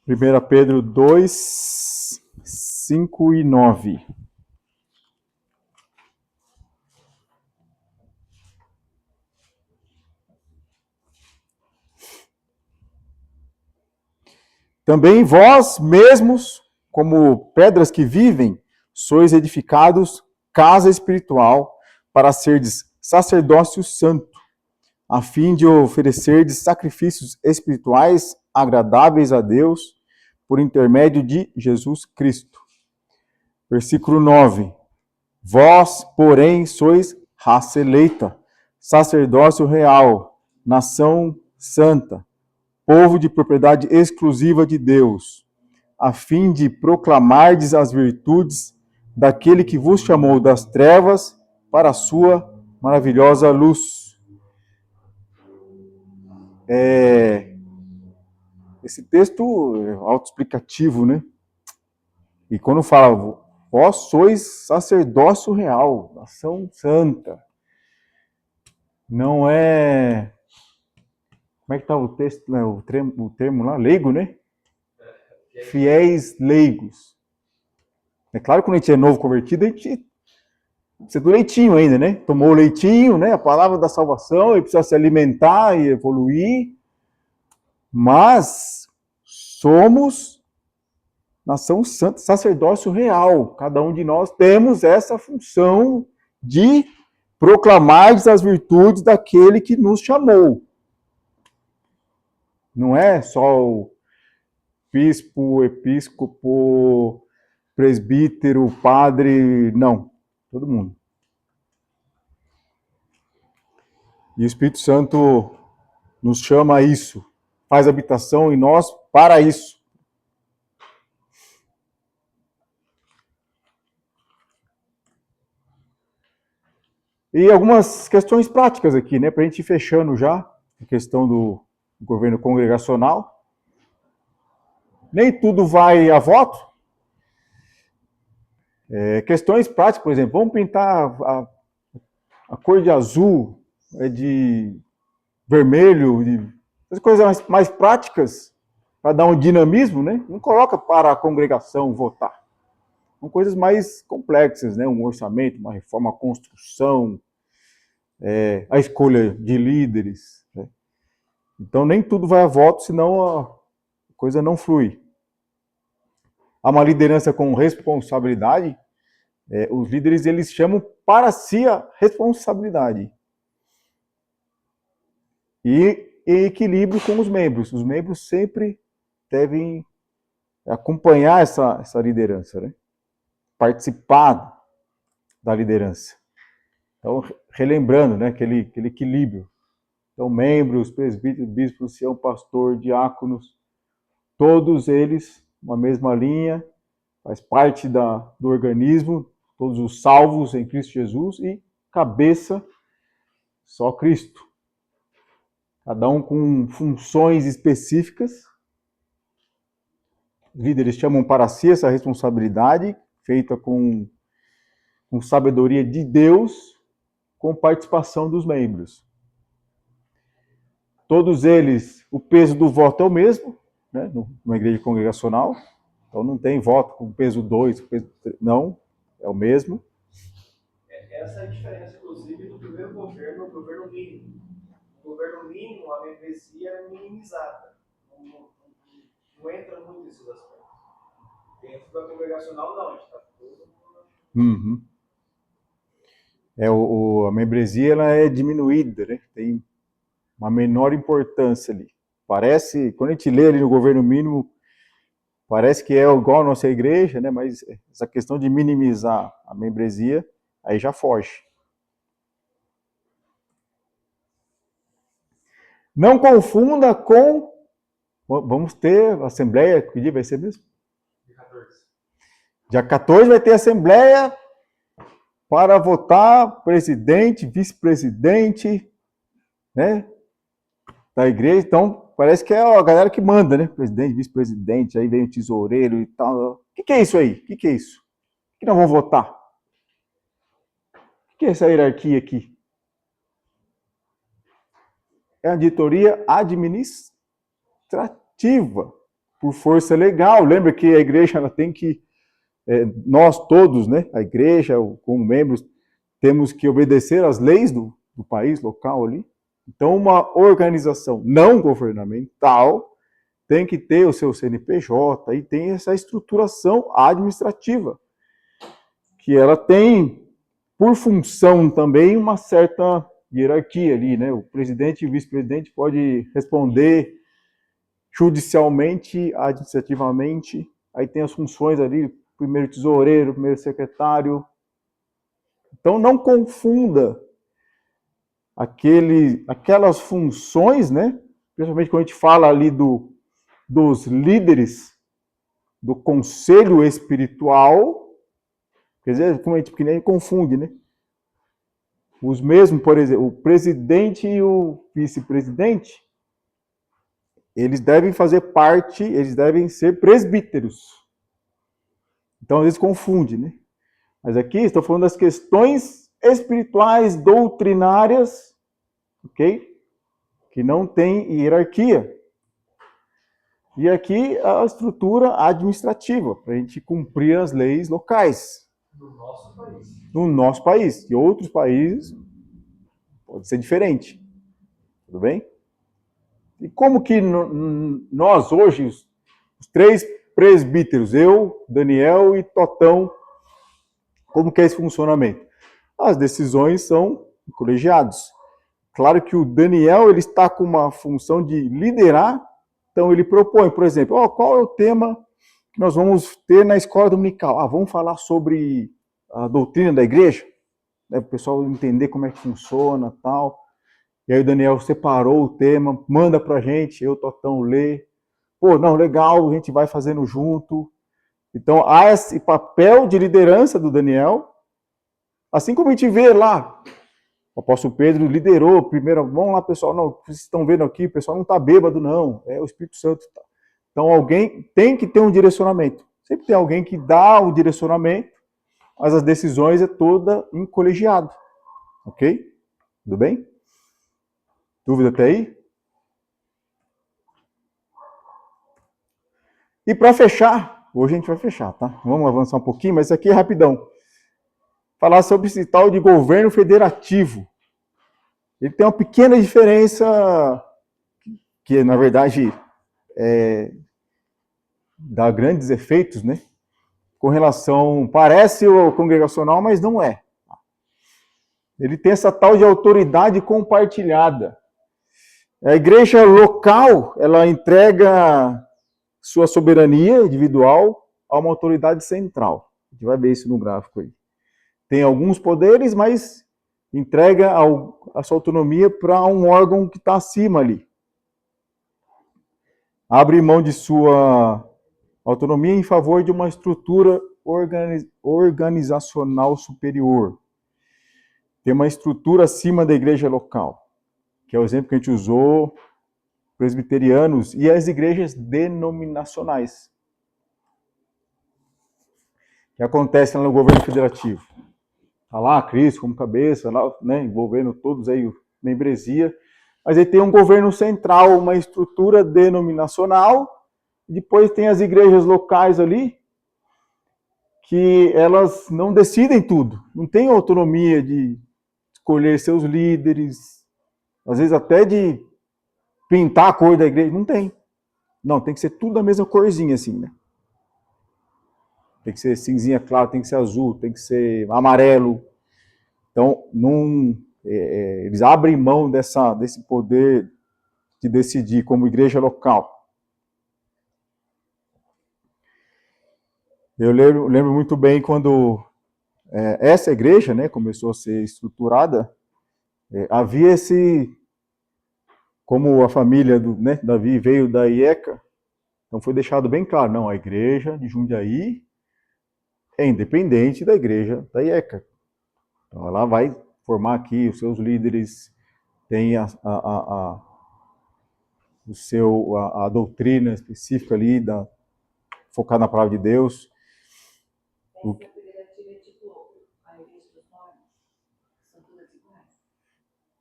Primeira Pedro 2, 5 e 9. Também vós mesmos, como pedras que vivem, sois edificados casa espiritual para serdes sacerdócio santo, a fim de oferecerdes sacrifícios espirituais agradáveis a Deus por intermédio de Jesus Cristo. Versículo 9. Vós, porém, sois raça eleita, sacerdócio real, nação santa, povo de propriedade exclusiva de Deus, a fim de proclamardes as virtudes daquele que vos chamou das trevas para a sua maravilhosa luz. Esse texto é autoexplicativo, né? E quando fala, vós sois sacerdócio real, nação santa, não é... Como é que está o texto, né? o termo lá? Leigo, né? Fiéis leigos. É claro que quando a gente é novo convertido, a gente precisa do leitinho ainda, né? Tomou o leitinho, né? A palavra da salvação, e precisa se alimentar e evoluir. Mas somos nação santa, sacerdócio real. Cada um de nós temos essa função de proclamar as virtudes daquele que nos chamou. Não é só o bispo, episcopo, presbítero, padre, não. Todo mundo. E o Espírito Santo nos chama a isso, faz habitação em nós para isso. E algumas questões práticas aqui, né, para a gente ir fechando já a questão do governo congregacional. Nem tudo vai a voto. Questões práticas, por exemplo, vamos pintar a cor de azul, de vermelho, as coisas mais práticas, para dar um dinamismo, né? Não coloca para a congregação votar. São coisas mais complexas, né? Um orçamento, uma reforma, uma construção, a escolha de líderes. Né? Então, nem tudo vai a voto, senão a coisa não flui. Há uma liderança com responsabilidade. Os líderes, eles chamam para si a responsabilidade. E em equilíbrio com os membros. Os membros sempre devem acompanhar essa liderança, né? Participar da liderança. Então, relembrando, né, aquele equilíbrio. Então, membros, presbíteros, bispos, ancião, pastor, diáconos, todos eles, uma mesma linha, faz parte do organismo, todos os salvos em Cristo Jesus e cabeça, só Cristo. Cada um com funções específicas. Os líderes chamam para si essa responsabilidade, feita com sabedoria de Deus, com participação dos membros. Todos eles, o peso do voto é o mesmo, né, numa igreja congregacional. Então não tem voto com peso 2, peso 3, não, é o mesmo. Essa é a diferença, inclusive, do primeiro governo, o governo mínimo. No governo mínimo, a membresia é minimizada. Não entra muito nesses aspectos. Dentro da congregacional, não, a gente está todo mundo... A membresia ela é diminuída, né? Tem uma menor importância ali. Parece, quando a gente lê ali no governo mínimo, parece que é igual a nossa igreja, né? Mas essa questão de minimizar a membresia, aí já foge. Não confunda com... Vamos ter assembleia, que dia vai ser mesmo? Dia 14. Dia 14 vai ter assembleia para votar presidente, vice-presidente, né? Da igreja. Então, parece que é a galera que manda, né? Presidente, vice-presidente, aí vem o tesoureiro e tal. O que é isso aí? O que é isso? O que nós vamos votar? O que é essa hierarquia aqui? É a diretoria administrativa, por força legal. Lembra que a igreja ela tem que, nós todos, né, a igreja, como membros, temos que obedecer às leis do país local ali. Então, uma organização não governamental tem que ter o seu CNPJ e tem essa estruturação administrativa, que ela tem, por função também, uma certa hierarquia ali, né? O presidente e o vice-presidente pode responder judicialmente, administrativamente, aí tem as funções ali, primeiro tesoureiro, primeiro secretário. Então não confunda aquelas funções, né? Principalmente quando a gente fala ali dos líderes do conselho espiritual, quer dizer, como a gente nem confunde, né? Os mesmos, por exemplo, o presidente e o vice-presidente, eles devem fazer parte, eles devem ser presbíteros. Então, às vezes confunde, né? Mas aqui estou falando das questões espirituais, doutrinárias, ok? Que não tem hierarquia. E aqui a estrutura administrativa, para a gente cumprir as leis locais. No nosso país. No nosso país. Em outros países, pode ser diferente. Tudo bem? E como que nós hoje, os três presbíteros, eu, Daniel e Totão, como que é esse funcionamento? As decisões são colegiados. Claro que o Daniel ele está com uma função de liderar, então ele propõe, por exemplo, qual é o tema que nós vamos ter na escola dominical? Vamos falar sobre a doutrina da igreja, né, para o pessoal entender como é que funciona, tal. E aí o Daniel separou o tema, manda para a gente, eu, Totão, lê. Pô, não, legal, a gente vai fazendo junto. Então, há esse papel de liderança do Daniel, assim como a gente vê lá, o apóstolo Pedro liderou primeiro, vamos lá, pessoal, não, vocês estão vendo aqui, o pessoal não está bêbado, não, é o Espírito Santo. Então, alguém tem que ter um direcionamento. Sempre tem alguém que dá o direcionamento, mas as decisões é toda em colegiado. Ok? Tudo bem? Dúvida até aí? E para fechar, hoje a gente vai fechar, tá? Vamos avançar um pouquinho, mas isso aqui é rapidão. Falar sobre esse tal de governo federativo. Ele tem uma pequena diferença que, na verdade, dá grandes efeitos, né? Com relação, parece o congregacional, mas não é. Ele tem essa tal de autoridade compartilhada. A igreja local, ela entrega sua soberania individual a uma autoridade central. A gente vai ver isso no gráfico aí. Tem alguns poderes, mas entrega a sua autonomia para um órgão que está acima ali. Abre mão de sua autonomia em favor de uma estrutura organizacional superior. Tem uma estrutura acima da igreja local, que é o exemplo que a gente usou, presbiterianos e as igrejas denominacionais, que acontece lá no governo federativo. Está lá a Cristo como cabeça, lá, né, envolvendo todos aí, membresia, mas aí tem um governo central, uma estrutura denominacional, e depois tem as igrejas locais ali, que elas não decidem tudo, não tem autonomia de escolher seus líderes, às vezes até de pintar a cor da igreja, não tem. Não, tem que ser tudo da mesma corzinha assim, né? Tem que ser cinzinha claro, tem que ser azul, tem que ser amarelo. Então, eles abrem mão desse poder de decidir como igreja local. Eu lembro muito bem quando essa igreja, né, começou a ser estruturada, havia esse, como a família do, né, Davi veio da IECA, então foi deixado bem claro, não, a igreja de Jundiaí é independente da igreja da IECA. Então ela vai formar aqui os seus líderes, tem a doutrina específica ali, focada na palavra de Deus.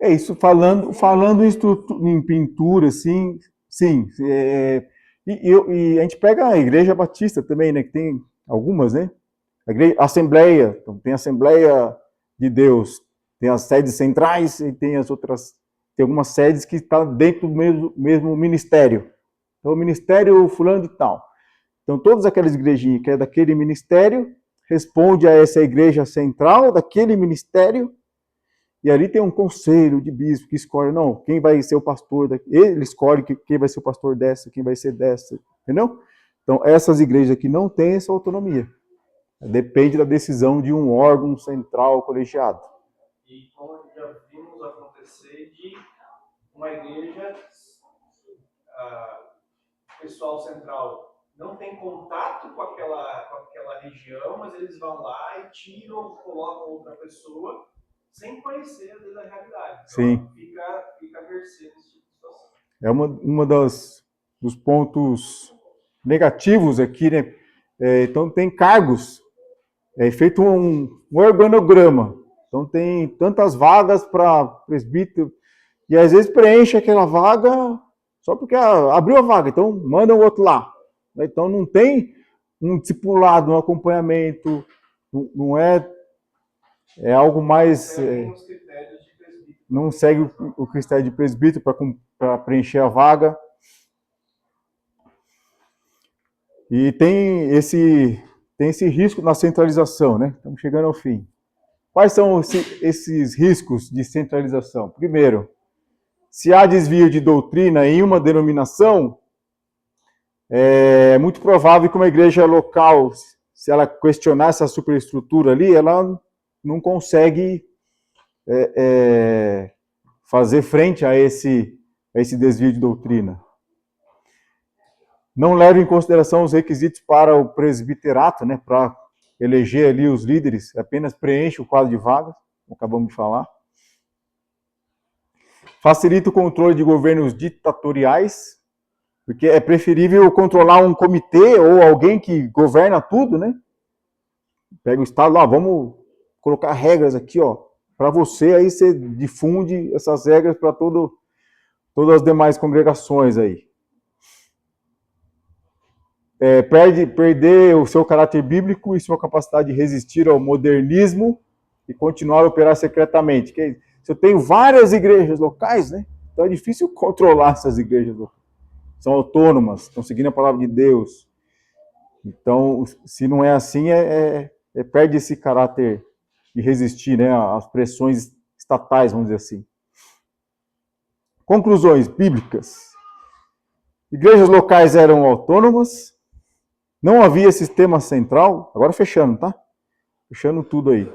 É isso, falando em pintura, assim, sim. E a gente pega a Igreja Batista também, né? Que tem algumas, né? Assembleia, então tem a Assembleia de Deus, tem as sedes centrais e tem as outras, tem algumas sedes que estão dentro do mesmo ministério. Então, o ministério fulano de tal. Então, todas aquelas igrejinhas que é daquele ministério, responde a essa igreja central daquele ministério, e ali tem um conselho de bispo que escolhe, não, quem vai ser o pastor, ele escolhe quem vai ser o pastor dessa, quem vai ser dessa, entendeu? Então, essas igrejas aqui não têm essa autonomia. Depende da decisão de um órgão central colegiado. E como já vimos acontecer de uma igreja, o pessoal central não tem contato com aquela região, mas eles vão lá e tiram, colocam outra pessoa, sem conhecer a realidade. Então, sim. Fica a mercê desse tipo de situação. É uma dos pontos negativos aqui, né? Então, tem cargos. É feito um organograma. Então, tem tantas vagas para presbítero, e às vezes preenche aquela vaga só porque abriu a vaga, então manda o outro lá. Então, não tem um discipulado, um acompanhamento, não é algo mais. Não segue o critério de presbítero para preencher a vaga. E tem esse risco na centralização, né? Estamos chegando ao fim. Quais são esses riscos de centralização? Primeiro, se há desvio de doutrina em uma denominação, é muito provável que uma igreja local, se ela questionar essa superestrutura ali, ela não consegue fazer frente a esse desvio de doutrina. Não leva em consideração os requisitos para o presbiterato, né, para eleger ali os líderes, apenas preenche o quadro de vagas, acabamos de falar. Facilita o controle de governos ditatoriais, porque é preferível controlar um comitê ou alguém que governa tudo, né? Pega o Estado lá, vamos colocar regras aqui, ó, para você, aí você difunde essas regras para todas as demais congregações aí. Perder o seu caráter bíblico e sua capacidade de resistir ao modernismo e continuar a operar secretamente. Se eu tenho várias igrejas locais, né? Então é difícil controlar essas igrejas locais. São autônomas, estão seguindo a palavra de Deus. Então, se não é assim, perde esse caráter de resistir, né, às pressões estatais, vamos dizer assim. Conclusões bíblicas. Igrejas locais eram autônomas, não havia sistema central, agora fechando, tá? Fechando tudo aí.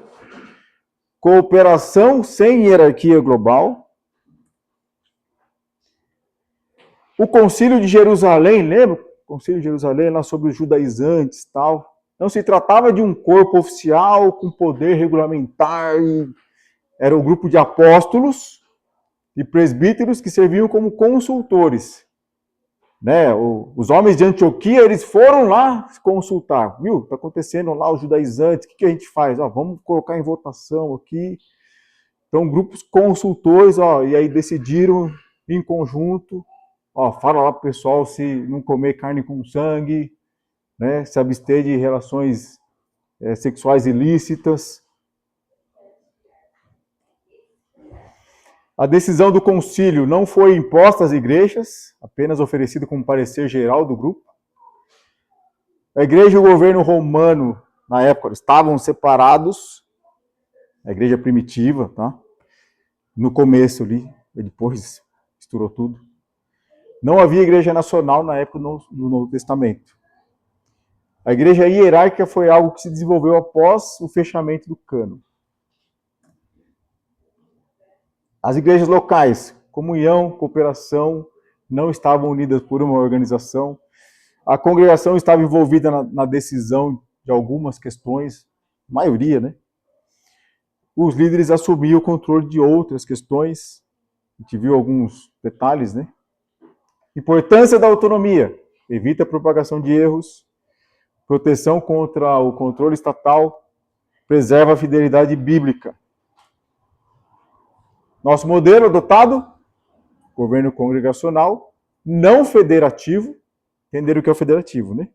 Cooperação sem hierarquia global. O Concílio de Jerusalém, lembra? O Concílio de Jerusalém, lá sobre os judaizantes e tal. Não se tratava de um corpo oficial com poder regulamentar. Era um grupo de apóstolos e presbíteros que serviam como consultores. Né? Os homens de Antioquia, eles foram lá consultar. Viu? Está acontecendo lá os judaizantes, o que a gente faz? Vamos colocar em votação aqui. Então, grupos consultores, e aí decidiram em conjunto, fala lá para o pessoal se não comer carne com sangue, né? Se abster de relações sexuais ilícitas. A decisão do concílio não foi imposta às igrejas, apenas oferecida como parecer geral do grupo. A igreja e o governo romano, na época, estavam separados. A igreja primitiva, tá? No começo ali, depois misturou tudo. Não havia igreja nacional na época do Novo Testamento. A igreja hierárquica foi algo que se desenvolveu após o fechamento do cânon. As igrejas locais, comunhão, cooperação, não estavam unidas por uma organização. A congregação estava envolvida na decisão de algumas questões, maioria, né? Os líderes assumiam o controle de outras questões. A gente viu alguns detalhes, né? Importância da autonomia. Evita a propagação de erros. Proteção contra o controle estatal. Preserva a fidelidade bíblica. Nosso modelo adotado, governo congregacional, não federativo. Entenderam o que é o federativo, né?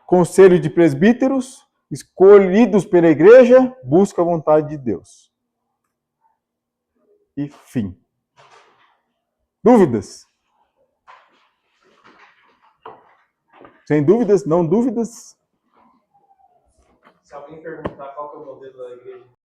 Conselho de presbíteros, escolhidos pela igreja, busca a vontade de Deus. E fim. Dúvidas? Sem dúvidas? Não dúvidas? Se alguém perguntar qual que é o modelo da igreja